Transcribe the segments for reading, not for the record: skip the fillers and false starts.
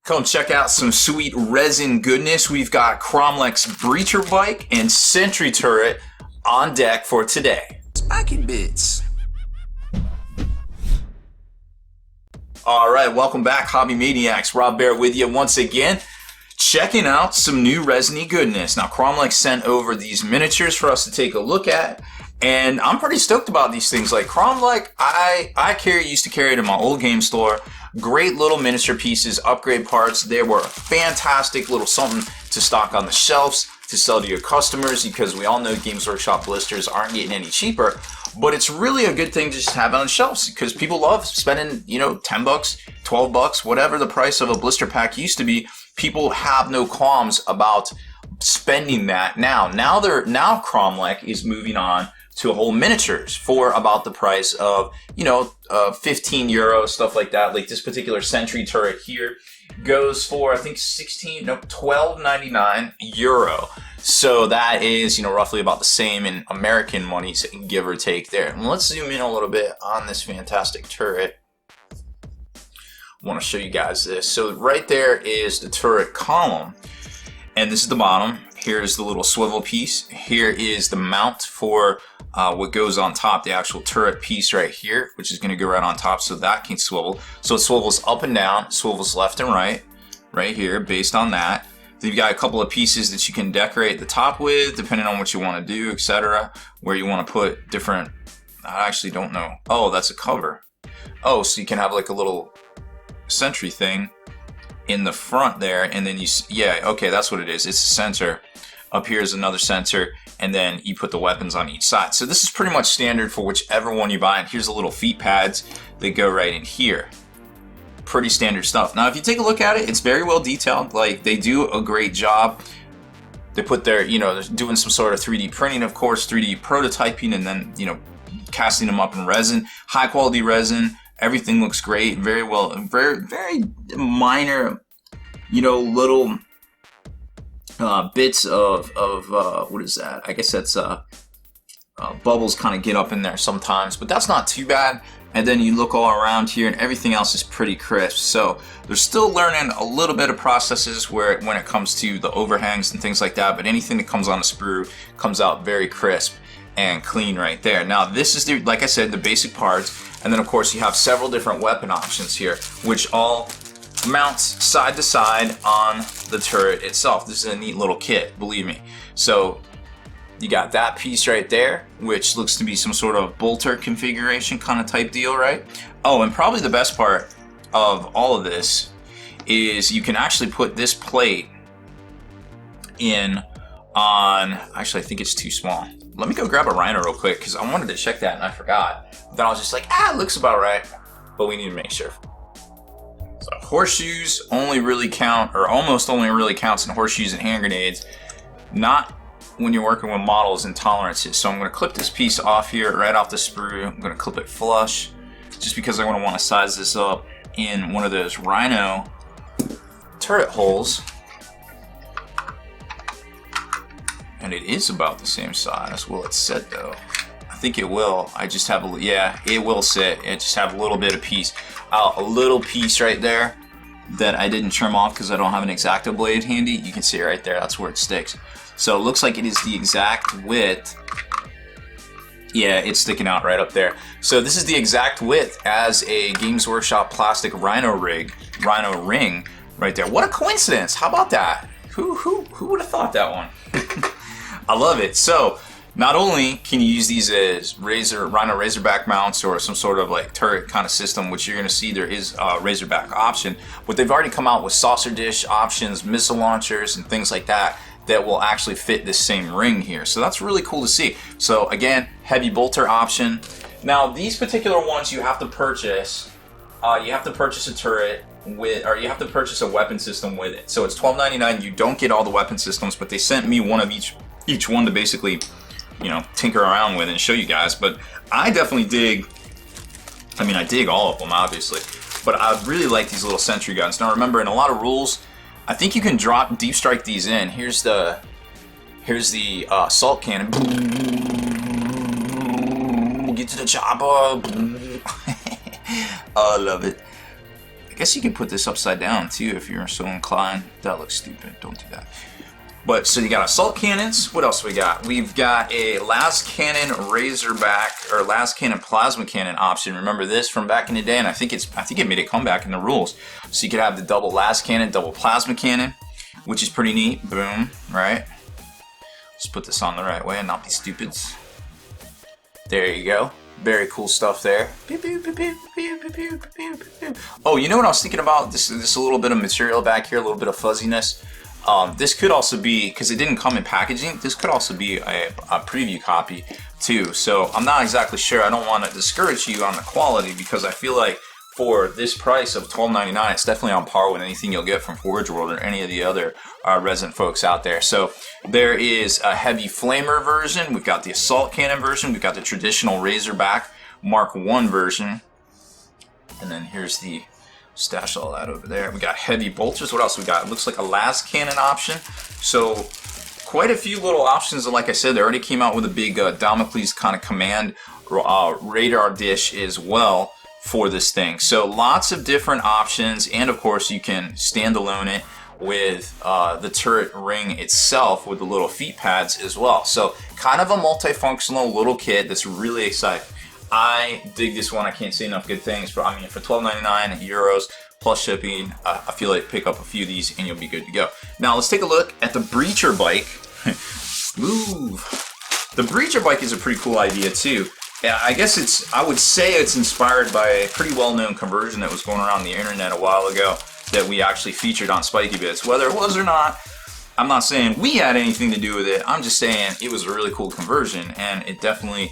Come check out some sweet resin goodness. We've got Kromlech's breacher bike and Sentry Turret on deck for today. Spiky bits. Alright, welcome back, Hobby Maniacs. Rob Baer with you once again, checking out some new resiny goodness. Now, Kromlech sent over these miniatures for us to take a look at, and I'm pretty stoked about these things. Like Kromlech, I used to carry it in my old game store. Great little miniature pieces, upgrade parts. They were a fantastic little something to stock on the shelves to sell to your customers, because we all know Games Workshop blisters aren't getting any cheaper. But it's really a good thing to just have on shelves, because people love spending, you know, 10 bucks, 12 bucks, whatever the price of a blister pack used to be. People have no qualms about spending that now. Now Kromlech is moving on to whole miniatures for about the price of, you know, 15 euros, stuff like that. Like this particular Sentry Turret here goes for, I think, 12.99 euro. So that is, you know, roughly about the same in American money, give or take there. And let's zoom in a little bit on this fantastic turret. I want to show you guys this. So right there is the turret column, and this is the bottom. Here's the little swivel piece. Here is the mount for what goes on top, the actual turret piece right here, which is going to go right on top so that can swivel. So it swivels up and down, swivels left and right here based on that. Then you've got a couple of pieces that you can decorate the top with, depending on what you want to do, etc. Where you want to put different, I actually don't know. Oh, that's a cover. Oh, so you can have like a little sentry thing in the front there, and then yeah, okay, that's what it is. It's a sensor. Up here is another sensor, and then you put the weapons on each side. So this is pretty much standard for whichever one you buy. And here's the little feet pads that go right in here. Pretty standard stuff. Now, if you take a look at it, it's very well detailed. Like, they do a great job. They put their, you know, they're doing some sort of 3D printing, of course, 3D prototyping, and then, you know, casting them up in resin. High quality resin. Everything looks great. Very well, very minor, you know, little bits of what is that? I guess that's bubbles kind of get up in there sometimes, but that's not too bad. And then you look all around here, and everything else is pretty crisp. So they're still learning a little bit of processes when it comes to the overhangs and things like that. But anything that comes on a sprue comes out very crisp and clean right there. Now this is the, like I said, the basic parts, and then of course you have several different weapon options here, which all mounts side to side on the turret itself. This is a neat little kit, believe me. So you got that piece right there, which looks to be some sort of bolter configuration kind of type deal, right? Oh, and probably the best part of all of this is you can actually put this plate in on, actually I think it's too small. Let me go grab a Rhino real quick, because I wanted to check that and I forgot. Then I was just like, it looks about right, but we need to make sure. So horseshoes only really count, or almost only really counts in horseshoes and hand grenades, not when you're working with models and tolerances. So I'm going to clip this piece off here, right off the sprue. I'm going to clip it flush, just because I'm going to want to size this up in one of those Rhino turret holes. And it is about the same size. Will it sit though? I think it will. I just have a, yeah, it will sit. It just have a little bit of piece, a little piece right there that I didn't trim off because I don't have an X-Acto blade handy. You can see it right there. That's where it sticks. So it looks like it is the exact width. Yeah, it's sticking out right up there. So this is the exact width as a Games Workshop plastic Rhino ring right there. What a coincidence! How about that? Who would have thought that one? I love it. So not only can you use these as Rhino Razorback mounts or some sort of like turret kind of system, which you're going to see there is a Razorback option, but they've already come out with saucer dish options, missile launchers, and things like that that will actually fit this same ring here. So that's really cool to see. So again, heavy bolter option. Now these particular ones you have to purchase. You have to purchase a turret with, or you have to purchase a weapon system with it. So it's $12.99. You don't get all the weapon systems, but they sent me one of each one to basically, you know, tinker around with and show you guys. But I definitely dig, I mean, I dig all of them obviously, but I really like these little sentry guns. Now remember, in a lot of rules, I think you can drop deep strike these in. Here's the assault cannon. Get to the chopper. Oh, I love it. guess you could put this upside down too if you're so inclined. That looks stupid. Don't do that. But so you got assault cannons. What else we got? We've got a las cannon razorback or las cannon plasma cannon option. Remember this from back in the day, and I think it made a comeback in the rules. So you could have the double las cannon, double plasma cannon, which is pretty neat. Boom, right? Let's put this on the right way and not be stupids. There you go. Very cool stuff there. Oh, you know what I was thinking about? This a little bit of material back here, a little bit of fuzziness. This could also be, because it didn't come in packaging, this could also be a preview copy too. So I'm not exactly sure. I don't want to discourage you on the quality, because I feel like for this price of $12.99, it's definitely on par with anything you'll get from Forge World or any of the other resin folks out there. So there is a heavy flamer version. We've got the assault cannon version. We've got the traditional Razorback Mark I version. And then here's the stash all that over there. We got heavy bolters. What else we got? It looks like a las cannon option. So quite a few little options. And like I said, they already came out with a big Damocles kind of command radar dish as well for this thing. So lots of different options, and of course you can standalone it with the turret ring itself with the little feet pads as well. So kind of a multifunctional little kit that's really exciting. I dig this one. I can't say enough good things. But I mean, for €12.99 euros plus shipping, I feel like pick up a few of these and you'll be good to go. Now let's take a look at the breacher bike. Ooh, the breacher bike is a pretty cool idea too. Yeah, I guess I would say it's inspired by a pretty well-known conversion that was going around the internet a while ago that we actually featured on Spiky Bits. Whether it was or not, I'm not saying we had anything to do with it. I'm just saying it was a really cool conversion, and it definitely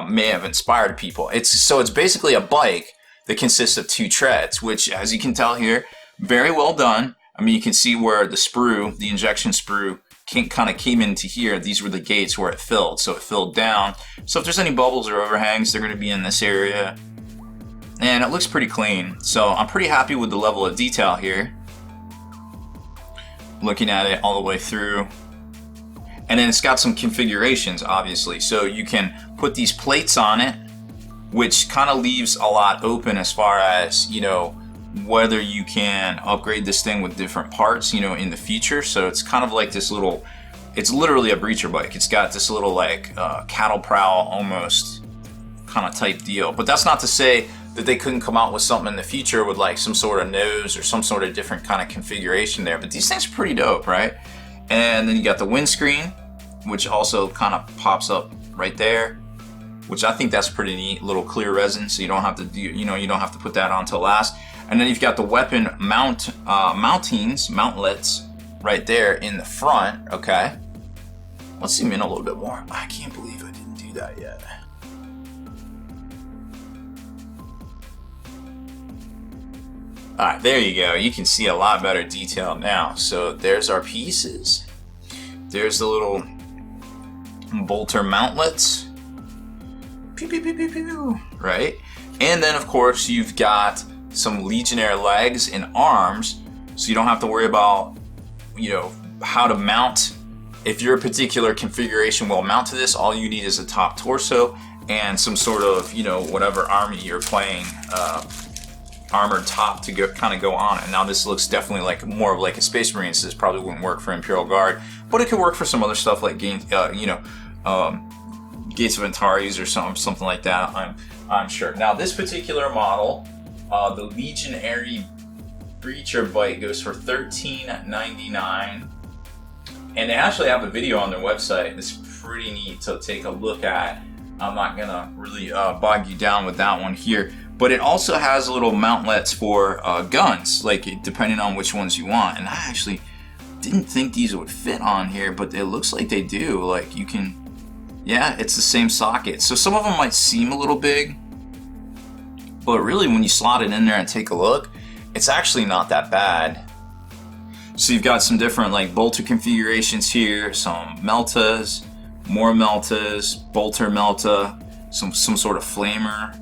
may have inspired people. It's basically a bike that consists of two treads, which, as you can tell here, very well done. I mean, you can see where the sprue, the injection sprue, kind of came into here. These were the gates where it filled, so it filled down. So if there's any bubbles or overhangs, they're going to be in this area. And it looks pretty clean, so I'm pretty happy with the level of detail here. Looking at it all the way through. And then it's got some configurations, obviously. So you can put these plates on it, which kind of leaves a lot open as far as, you know, whether you can upgrade this thing with different parts, you know, in the future. So it's kind of like this little, it's literally a breacher bike. It's got this little like cattle prow almost kind of type deal. But that's not to say that they couldn't come out with something in the future with like some sort of nose or some sort of different kind of configuration there. But these things are pretty dope, right? And then you got the windscreen, which also kind of pops up right there, which I think that's pretty neat. Little clear resin, so you don't have to do, you know, you don't have to put that on till last. And then you've got the weapon mountlets right there in the front. Okay, let's zoom in a little bit more. I can't believe I didn't do that yet. Alright, there you go. You can see a lot better detail now. So there's our pieces. There's the little bolter mountlets. Pew, pew, pew, pew, pew. Right? And then, of course, you've got some Legionnaire legs and arms, so you don't have to worry about, you know, how to mount. If your particular configuration will mount to this, all you need is a top torso and some sort of, you know, whatever army you're playing, armored top to kind of go on it. Now this looks definitely like more of like a Space Marine, so this probably wouldn't work for Imperial Guard, but it could work for some other stuff like Gates of Antares or something like that. I'm sure. Now this particular model, the Legionary Breacher bike, goes for $13.99, and they actually have a video on their website. It's pretty neat to take a look at. I'm not gonna really bog you down with that one here. But it also has little mountlets for guns, like depending on which ones you want. And I actually didn't think these would fit on here, but it looks like they do. Like you can, yeah, it's the same socket. So some of them might seem a little big, but really when you slot it in there and take a look, it's actually not that bad. So you've got some different like bolter configurations here, some meltas, more meltas, bolter melta, some sort of flamer.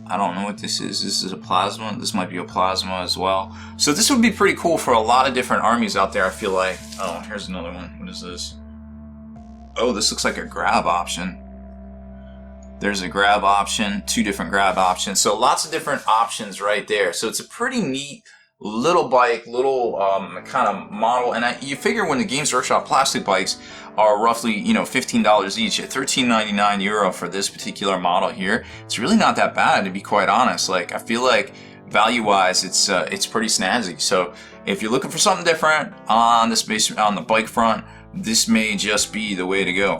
I don't know what this is. This is a plasma. This might be a plasma as well. So this would be pretty cool for a lot of different armies out there, I feel like. Oh, here's another one. What is this? Oh, this looks like a grab option. There's a grab option, 2 different grab options. So lots of different options right there. So it's a pretty neat little bike, little kind of model. And you figure when the Games Workshop plastic bikes are roughly, you know, $15 each, at €13.99 for this particular model here, it's really not that bad, to be quite honest. Like, I feel like value-wise, it's pretty snazzy. So if you're looking for something different on the bike front, this may just be the way to go.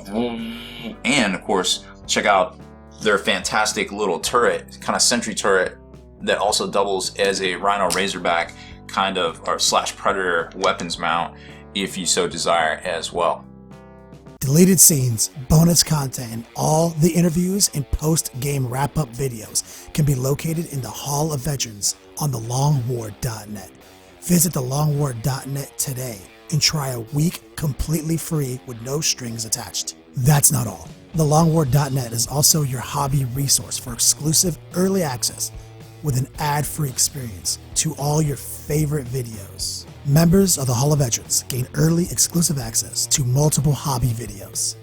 And of course, check out their fantastic little turret, kind of Sentry Turret, that also doubles as a Rhino Razorback kind of, or / Predator weapons mount, if you so desire as well. Deleted scenes, bonus content, and all the interviews and post-game wrap-up videos can be located in the Hall of Veterans on thelongwar.net. Visit thelongwar.net today and try a week completely free with no strings attached. That's not all. Thelongwar.net is also your hobby resource for exclusive early access with an ad-free experience to all your favorite videos. Members of the Hall of Veterans gain early exclusive access to multiple hobby videos.